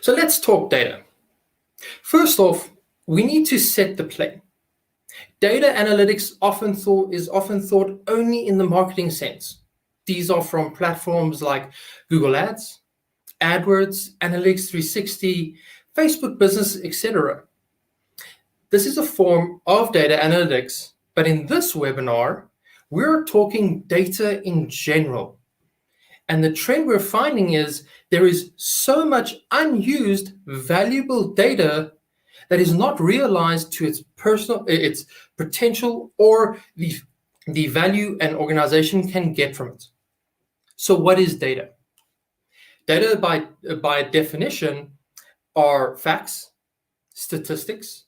So let's talk data. First off, we need to set the plane. Data analytics is often thought only in the marketing sense. These are from platforms like Google Ads, AdWords, Analytics 360, Facebook Business, etc. This is a form of data analytics, but in this webinar, we're talking data in general. And the trend we're finding is there is so much unused, valuable data that is not realized to its potential or the value an organization can get from it. So what is data? Data by definition are facts, statistics,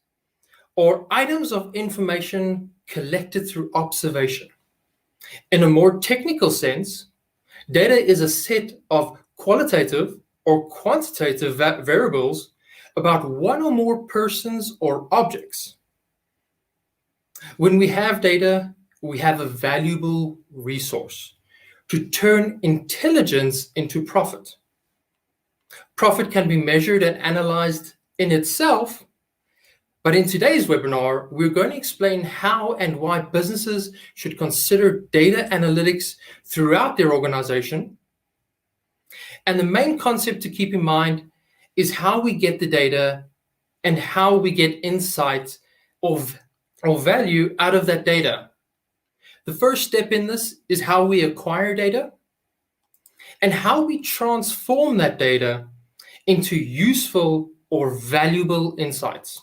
or items of information collected through observation. In a more technical sense, data is a set of qualitative or quantitative variables about one or more persons or objects. When we have data, we have a valuable resource to turn intelligence into profit. Profit can be measured and analyzed in itself, but in today's webinar, we're going to explain how and why businesses should consider data analytics throughout their organization. And the main concept to keep in mind is how we get the data and how we get insights or value out of that data. The first step in this is how we acquire data and how we transform that data into useful or valuable insights.